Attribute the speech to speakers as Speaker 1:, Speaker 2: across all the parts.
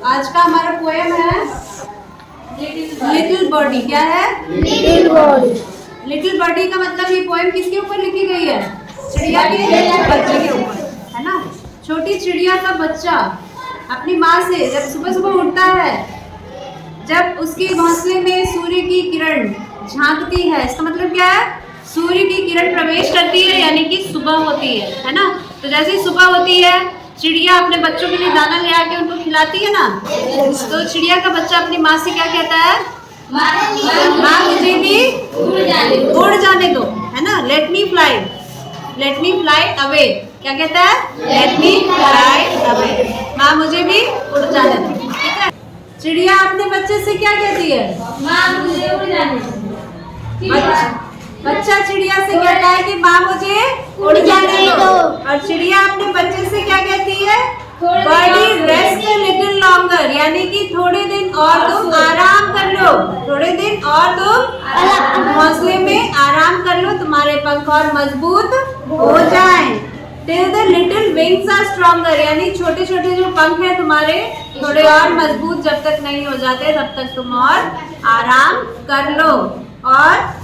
Speaker 1: आज का हमारा पोएम है लिटिल बर्डी। क्या है?
Speaker 2: Little birdie.
Speaker 1: लिटिल बर्डी का मतलब ये पोएम किसके ऊपर लिखी गई है? चिड़िया के बच्चे के ऊपर, है ना। छोटी चिड़िया का बच्चा अपनी माँ से जब सुबह सुबह उठता है, जब उसके घोंसले में सूर्य की किरण झांकती है, इसका मतलब क्या है? सूर्य की किरण प्रवेश करती है, यानी कि सुबह होती है ना। तो जैसे ही सुबह होती है, चिड़िया अपने बच्चों के लिए दाना ले आके उनको खिलाती है ना। तो चिड़िया का बच्चा अपनी माँ से क्या कहता है? माँ मुझे भी उड़ जाने दो, है ना। Let me fly away. क्या कहता है? लेट मी फ्लाई अवे, माँ मुझे भी उड़ जाने दो। ठीक है। चिड़िया अपने बच्चे से क्या कहती है?
Speaker 2: माँ मुझे उड़ जाने दो।
Speaker 1: बच्चा चिड़िया से कहता है कि माँ मुझे उड़ जाने दो। और चिड़िया अपने बच्चे से क्या कहती है? बर्डी रेस्ट लिटिल लॉन्गर, यानी कि थोड़े दिन और तुम आराम कर लो, थोड़े दिन और तुम घोंसले में आराम कर लो, तुम्हारे पंख और मजबूत हो जाएं। Till the little wings are stronger, यानी छोटे छोटे जो पंख है तुम्हारे थोड़े और मजबूत जब तक नहीं हो जाते तब तक तुम और आराम कर लो। और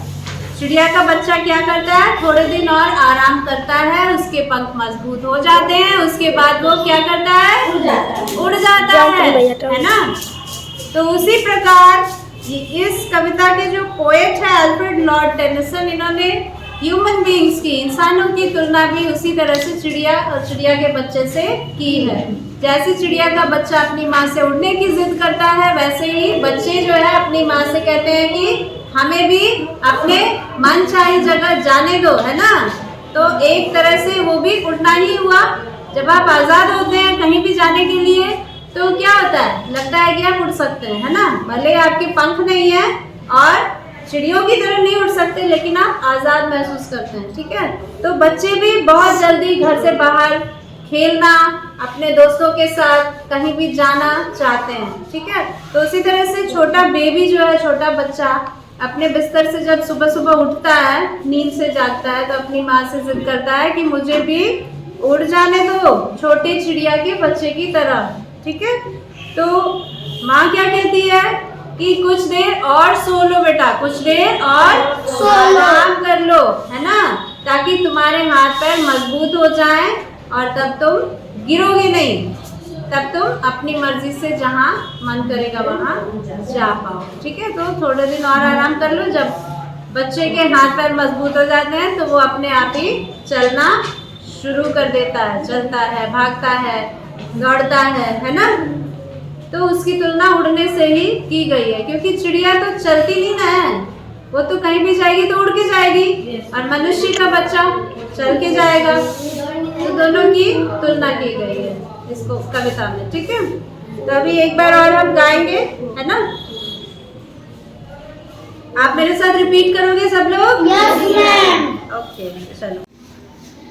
Speaker 1: चिड़िया का बच्चा क्या करता है? थोड़े दिन और आराम करता है, उसके पंख मजबूत हो जाते हैं, उसके बाद वो क्या करता है? उड़ जाता है ना। तो उसी प्रकार इस कविता के जो पोएट है अल्फ्रेड लॉर्ड टेनिसन, इन्होंने ह्यूमन बीइंग्स की, इंसानों की तुलना भी उसी तरह से चिड़िया और चिड़िया के बच्चे से की है। जैसे चिड़िया का बच्चा अपनी माँ से उड़ने की जिद करता है, वैसे ही बच्चे जो है अपनी माँ से कहते हैं कि हमें भी अपने मन चाही जगह जाने दो, है ना। तो एक तरह से वो भी उड़ना ही हुआ। जब आप आज़ाद होते हैं कहीं भी जाने के लिए, तो क्या होता है? लगता है कि आप उड़ सकते हैं, है ना। भले आपके पंख नहीं है और चिड़ियों की तरह नहीं उड़ सकते, लेकिन आप आज़ाद महसूस करते हैं। ठीक है। तो बच्चे भी बहुत जल्दी घर से बाहर खेलना, अपने दोस्तों के साथ कहीं भी जाना चाहते हैं। ठीक है। तो उसी तरह से छोटा बेबी जो है, छोटा बच्चा अपने बिस्तर से जब सुबह सुबह उठता है, नींद से जागता है, तो अपनी माँ से जिद करता है कि मुझे भी उड़ जाने दो, छोटे चिड़िया के बच्चे की तरह। ठीक है। तो माँ क्या कहती है कि कुछ देर और सो लो बेटा, कुछ देर और आराम कर लो, है ना, ताकि तुम्हारे हाथ पैर मजबूत हो जाएं और तब तुम गिरोगे नहीं, तब तुम अपनी मर्जी से जहाँ मन करेगा वहाँ जा पाओ। ठीक है। तो थोड़े दिन और आराम कर लो। जब बच्चे के हाथ पैर मजबूत हो जाते हैं तो वो अपने आप ही चलना शुरू कर देता है, चलता है, भागता है, दौड़ता है ना। तो उसकी तुलना उड़ने से ही की गई है, क्योंकि चिड़िया तो चलती नहीं ना है, वो तो कहीं भी जाएगी तो उड़ के जाएगी, और मनुष्य का बच्चा चल के जाएगा। तो दोनों की तुलना की गई है इसको कविता में। ठीक है। तो अभी एक बार और हम गाएंगे, है ना। आप मेरे साथ रिपीट करोगे सब लोग?
Speaker 2: Yes ma'am.
Speaker 1: ओके चलो।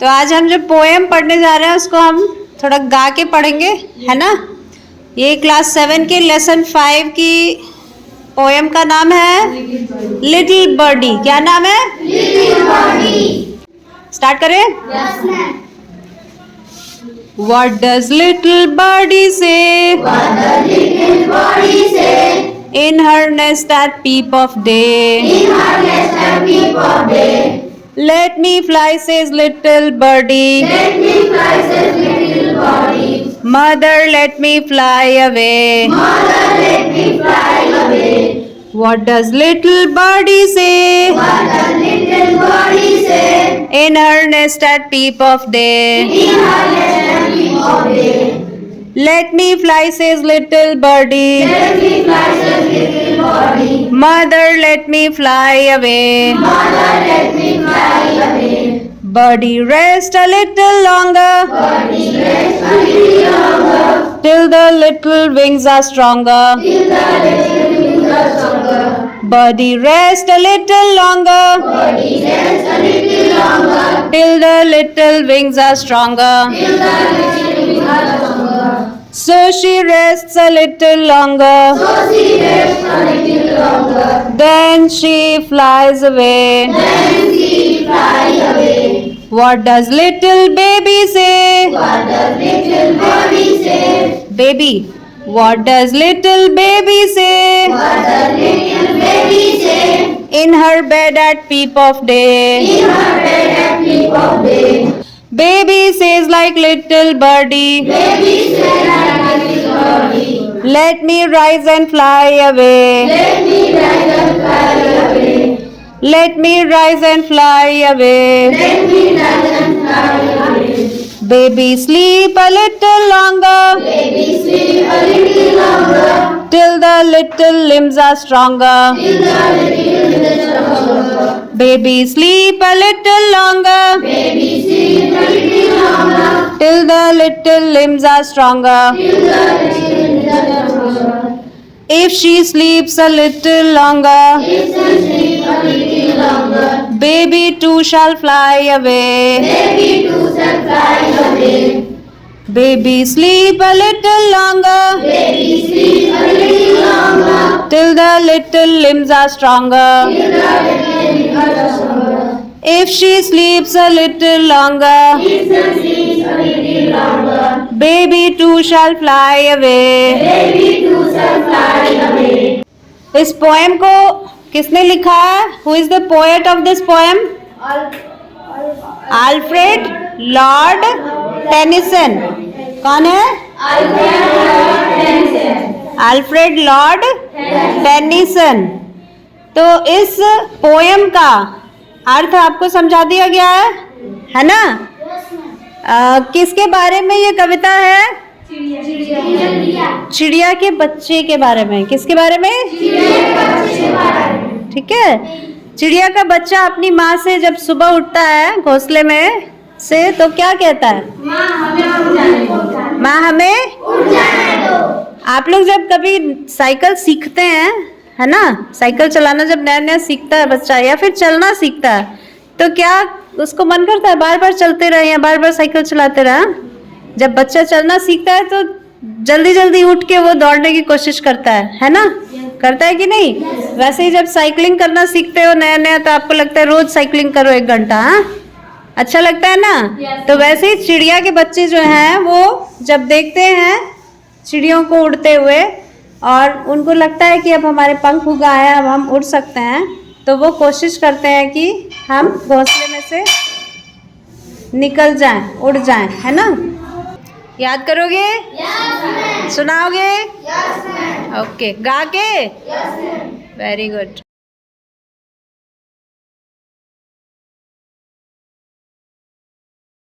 Speaker 1: तो आज हम जो पोएम पढ़ने जा रहे हैं उसको हम थोड़ा गा के पढ़ेंगे, है ना। ये क्लास 7 के लेसन 5 की पोएम का नाम है लिटिल बर्डी। क्या नाम है?
Speaker 2: Little birdie.
Speaker 1: स्टार्ट करें?
Speaker 2: Yes ma'am.
Speaker 1: What does little birdie say?
Speaker 2: What does little birdie say?
Speaker 1: In her nest at peep of day.
Speaker 2: In her nest at peep of day.
Speaker 1: Let me fly, says little birdie.
Speaker 2: Let me fly, says little birdie.
Speaker 1: Mother, let me fly away.
Speaker 2: Mother, let me fly away.
Speaker 1: What does little birdie say?
Speaker 2: What does little birdie say?
Speaker 1: In her nest at peep of day.
Speaker 2: In her nest at peep of day.
Speaker 1: Let me fly, says little birdie.
Speaker 2: Let me fly, says little birdie.
Speaker 1: Mother, let me fly away.
Speaker 2: Mother, let me fly away.
Speaker 1: Birdie, rest a little longer.
Speaker 2: Birdie, rest a little longer.
Speaker 1: Till the little wings are stronger.
Speaker 2: Till the little wings are stronger.
Speaker 1: Birdie, rest a little longer.
Speaker 2: Birdie, rest a little longer.
Speaker 1: Till the little wings are stronger.
Speaker 2: Till the little wings are stronger.
Speaker 1: So she rests a little longer.
Speaker 2: So she rests a little longer.
Speaker 1: Then she flies away.
Speaker 2: Then she flies away.
Speaker 1: What does little baby say?
Speaker 2: What does little birdie say?
Speaker 1: Baby. What does little baby say?
Speaker 3: What does little baby say?
Speaker 1: In her bed at peep of day.
Speaker 3: In her bed at peep of day.
Speaker 1: Baby says like little birdie.
Speaker 3: Baby says like little birdie.
Speaker 1: Let me rise and fly away.
Speaker 3: Let me rise and fly away.
Speaker 1: Let me rise and fly away.
Speaker 3: Let me rise and fly away.
Speaker 1: Baby sleep a little longer.
Speaker 3: Baby sleep a little longer.
Speaker 1: Till the little limbs are stronger.
Speaker 3: Till the little is stronger.
Speaker 1: Baby sleep a little longer.
Speaker 3: Baby sleep a little longer.
Speaker 1: Till the little limbs are stronger.
Speaker 3: Till the little is stronger.
Speaker 1: If she sleeps a little longer,
Speaker 3: If she sleep a little longer,
Speaker 1: baby too shall fly away.
Speaker 3: baby too shall fly away.
Speaker 1: Baby sleep a little longer.
Speaker 3: Baby sleep a little longer.
Speaker 1: Till the little limbs are stronger.
Speaker 3: Till the little is stronger.
Speaker 1: If she sleeps a little longer,
Speaker 3: If she sleeps a little longer,
Speaker 1: baby too shall fly away.
Speaker 3: baby too shall fly away.
Speaker 1: इस poem को किसने लिखा है? Who is the poet of this poem? Alfred Lord Tennyson. कौन है? Alfred Lord Tennyson. तो इस poem का अर्थ आपको समझा दिया गया है ना? किसके बारे में ये कविता है? चिड़िया के बच्चे के बारे में। किसके बारे में? ठीक है। चिड़िया का बच्चा अपनी माँ से जब सुबह उठता है घोंसले में से तो क्या कहता है? माँ हमें
Speaker 3: उठ जाने दो।
Speaker 1: आप लोग जब कभी साइकिल सीखते हैं, है ना, साइकिल चलाना जब नया नया सीखता है बच्चा या फिर चलना सीखता है तो क्या उसको मन करता है बार बार चलते रहे या बार बार साइकिल चलाते रहे? जब बच्चा चलना सीखता है तो जल्दी जल्दी उठ के वो दौड़ने की कोशिश करता है ना? करता है कि नहीं? वैसे ही जब साइकिलिंग करना सीखते हो नया नया तो आपको लगता है रोज साइकिलिंग करो 1 घंटा। हाँ, अच्छा लगता है ना? तो वैसे ही चिड़िया के बच्चे जो हैं वो जब देखते हैं चिड़ियों को उड़ते हुए और उनको लगता है कि अब हमारे पंख उग आए हैं, अब हम उड़ सकते हैं, तो वो कोशिश करते हैं कि हम घोंसले में से निकल जाएं, उड़ जाएं, है ना? याद करोगे? सुनाओगे? ओके, गा के? Very good.